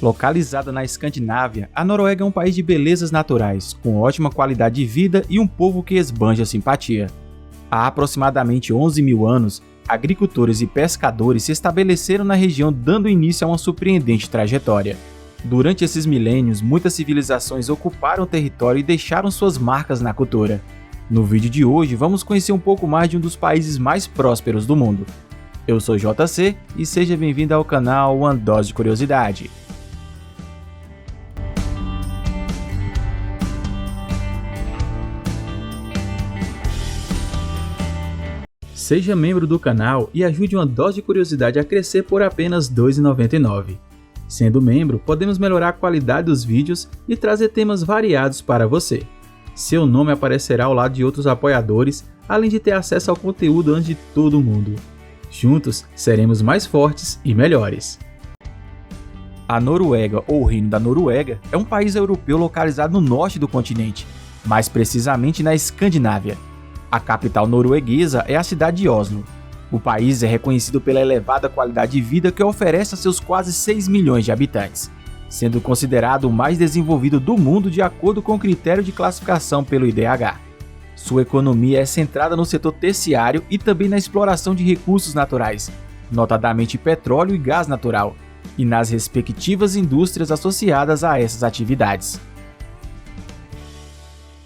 Localizada na Escandinávia, a Noruega é um país de belezas naturais, com ótima qualidade de vida e um povo que esbanja simpatia. Há aproximadamente 11 mil anos, agricultores e pescadores se estabeleceram na região, dando início a uma surpreendente trajetória. Durante esses milênios, muitas civilizações ocuparam o território e deixaram suas marcas na cultura. No vídeo de hoje, vamos conhecer um pouco mais de um dos países mais prósperos do mundo. Eu sou JC e seja bem-vindo ao canal Uma Dose de Curiosidade. Seja membro do canal e ajude Uma Dose de Curiosidade a crescer por apenas R$ 2,99. Sendo membro, podemos melhorar a qualidade dos vídeos e trazer temas variados para você. Seu nome aparecerá ao lado de outros apoiadores, além de ter acesso ao conteúdo antes de todo mundo. Juntos, seremos mais fortes e melhores. A Noruega, ou Reino da Noruega, é um país europeu localizado no norte do continente, mais precisamente na Escandinávia. A capital norueguesa é a cidade de Oslo. O país é reconhecido pela elevada qualidade de vida que oferece a seus quase 6 milhões de habitantes, sendo considerado o mais desenvolvido do mundo de acordo com o critério de classificação pelo IDH. Sua economia é centrada no setor terciário e também na exploração de recursos naturais, notadamente petróleo e gás natural, e nas respectivas indústrias associadas a essas atividades.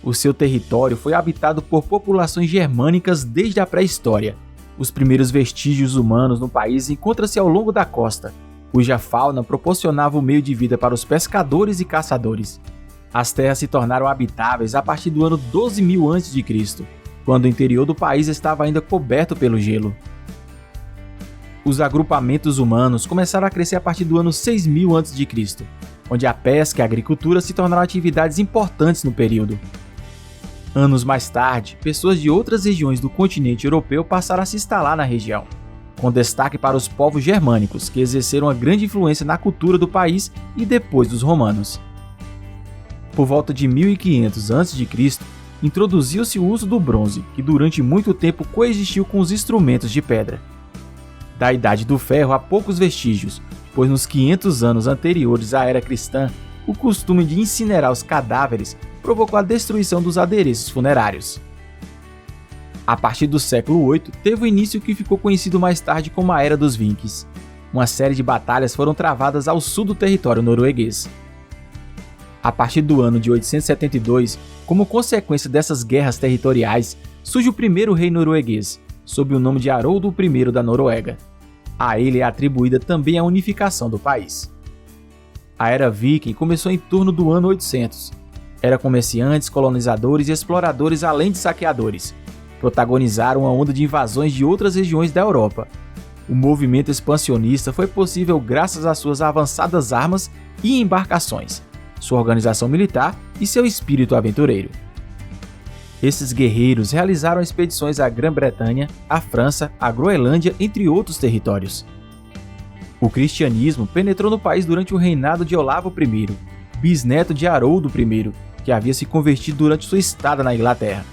O seu território foi habitado por populações germânicas desde a pré-história. Os primeiros vestígios humanos no país encontram-se ao longo da costa, cuja fauna proporcionava o meio de vida para os pescadores e caçadores. As terras se tornaram habitáveis a partir do ano 12.000 a.C., quando o interior do país estava ainda coberto pelo gelo. Os agrupamentos humanos começaram a crescer a partir do ano 6.000 a.C., onde a pesca e a agricultura se tornaram atividades importantes no período. Anos mais tarde, pessoas de outras regiões do continente europeu passaram a se instalar na região, com destaque para os povos germânicos, que exerceram uma grande influência na cultura do país e depois dos romanos. Por volta de 1500 a.C., introduziu-se o uso do bronze, que durante muito tempo coexistiu com os instrumentos de pedra. Da Idade do Ferro há poucos vestígios, pois nos 500 anos anteriores à era cristã, o costume de incinerar os cadáveres provocou a destruição dos adereços funerários. A partir do século VIII, teve o início o que ficou conhecido mais tarde como a Era dos Vikings. Uma série de batalhas foram travadas ao sul do território norueguês. A partir do ano de 872, como consequência dessas guerras territoriais, surge o primeiro rei norueguês, sob o nome de Haroldo I da Noruega. A ele é atribuída também a unificação do país. A Era Viking começou em torno do ano 800. Era comerciantes, colonizadores e exploradores, além de saqueadores. Protagonizaram uma onda de invasões de outras regiões da Europa. O movimento expansionista foi possível graças às suas avançadas armas e embarcações, sua organização militar e seu espírito aventureiro. Esses guerreiros realizaram expedições à Grã-Bretanha, à França, à Groenlândia, entre outros territórios. O cristianismo penetrou no país durante o reinado de Olavo I, bisneto de Haroldo I, que havia se convertido durante sua estada na Inglaterra.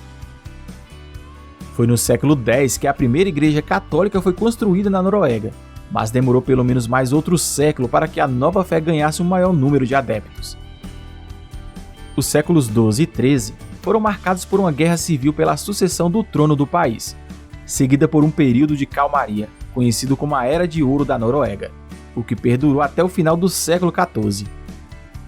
Foi no século X que a primeira igreja católica foi construída na Noruega, mas demorou pelo menos mais outro século para que a nova fé ganhasse um maior número de adeptos. Os séculos XII e XIII foram marcados por uma guerra civil pela sucessão do trono do país, seguida por um período de calmaria, conhecido como a Era de Ouro da Noruega, o que perdurou até o final do século XIV.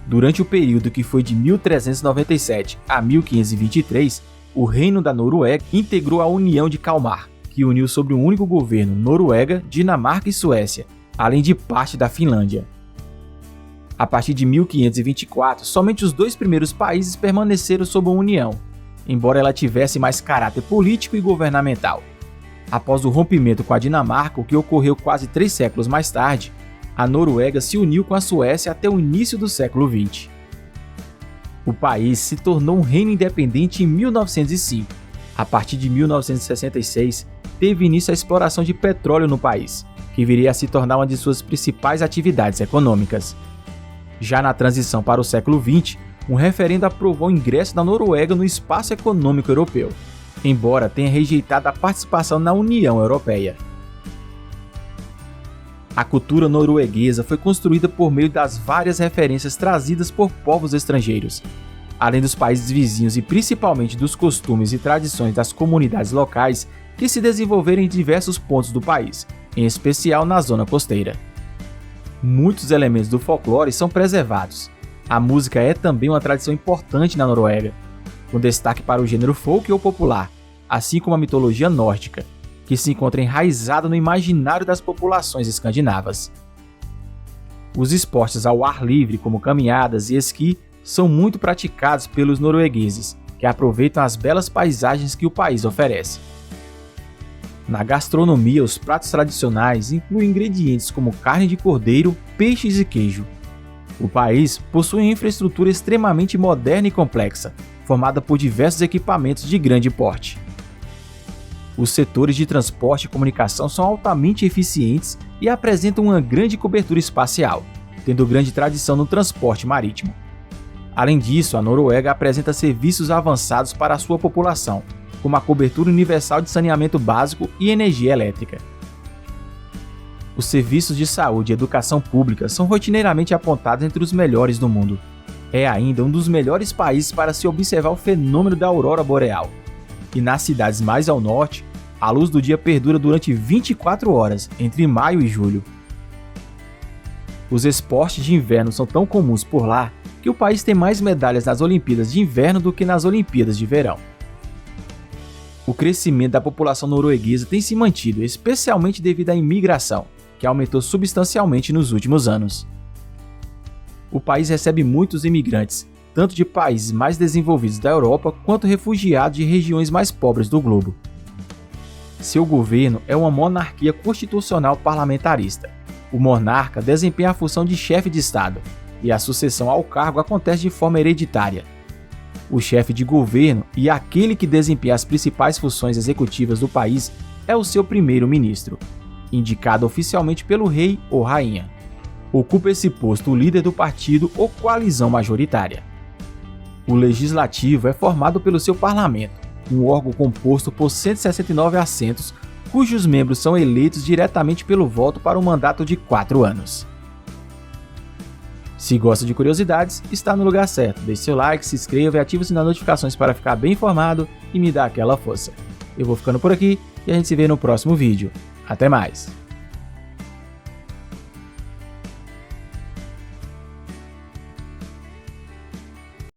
Durante o período que foi de 1397 a 1523, o Reino da Noruega integrou a União de Kalmar, que uniu sob um único governo Noruega, Dinamarca e Suécia, além de parte da Finlândia. A partir de 1524, somente os dois primeiros países permaneceram sob a União, embora ela tivesse mais caráter político e governamental. Após o rompimento com a Dinamarca, o que ocorreu quase 3 séculos mais tarde, a Noruega se uniu com a Suécia até o início do século XX. O país se tornou um reino independente em 1905. A partir de 1966, teve início a exploração de petróleo no país, que viria a se tornar uma de suas principais atividades econômicas. Já na transição para o século XX, um referendo aprovou o ingresso da Noruega no espaço econômico europeu, embora tenha rejeitado a participação na União Europeia. A cultura norueguesa foi construída por meio das várias referências trazidas por povos estrangeiros, além dos países vizinhos e principalmente dos costumes e tradições das comunidades locais que se desenvolveram em diversos pontos do país, em especial na zona costeira. Muitos elementos do folclore são preservados. A música é também uma tradição importante na Noruega, com destaque para o gênero folk ou popular, assim como a mitologia nórdica, que se encontra enraizada no imaginário das populações escandinavas. Os esportes ao ar livre, como caminhadas e esqui, são muito praticados pelos noruegueses, que aproveitam as belas paisagens que o país oferece. Na gastronomia, os pratos tradicionais incluem ingredientes como carne de cordeiro, peixes e queijo. O país possui uma infraestrutura extremamente moderna e complexa, formada por diversos equipamentos de grande porte. Os setores de transporte e comunicação são altamente eficientes e apresentam uma grande cobertura espacial, tendo grande tradição no transporte marítimo. Além disso, a Noruega apresenta serviços avançados para a sua população, como a cobertura universal de saneamento básico e energia elétrica. Os serviços de saúde e educação pública são rotineiramente apontados entre os melhores do mundo. É ainda um dos melhores países para se observar o fenômeno da aurora boreal. E nas cidades mais ao norte, a luz do dia perdura durante 24 horas, entre maio e julho. Os esportes de inverno são tão comuns por lá que o país tem mais medalhas nas Olimpíadas de Inverno do que nas Olimpíadas de Verão. O crescimento da população norueguesa tem se mantido, especialmente devido à imigração, que aumentou substancialmente nos últimos anos. O país recebe muitos imigrantes, tanto de países mais desenvolvidos da Europa quanto refugiados de regiões mais pobres do globo. Seu governo é uma monarquia constitucional parlamentarista. O monarca desempenha a função de chefe de Estado, e a sucessão ao cargo acontece de forma hereditária. O chefe de governo e aquele que desempenha as principais funções executivas do país é o seu primeiro-ministro, indicado oficialmente pelo rei ou rainha. Ocupa esse posto o líder do partido ou coalizão majoritária. O legislativo é formado pelo seu parlamento, um órgão composto por 169 assentos, cujos membros são eleitos diretamente pelo voto para um mandato de 4 anos. Se gosta de curiosidades, está no lugar certo. Deixe seu like, se inscreva e ative o sininho das notificações para ficar bem informado e me dar aquela força. Eu vou ficando por aqui e a gente se vê no próximo vídeo. Até mais!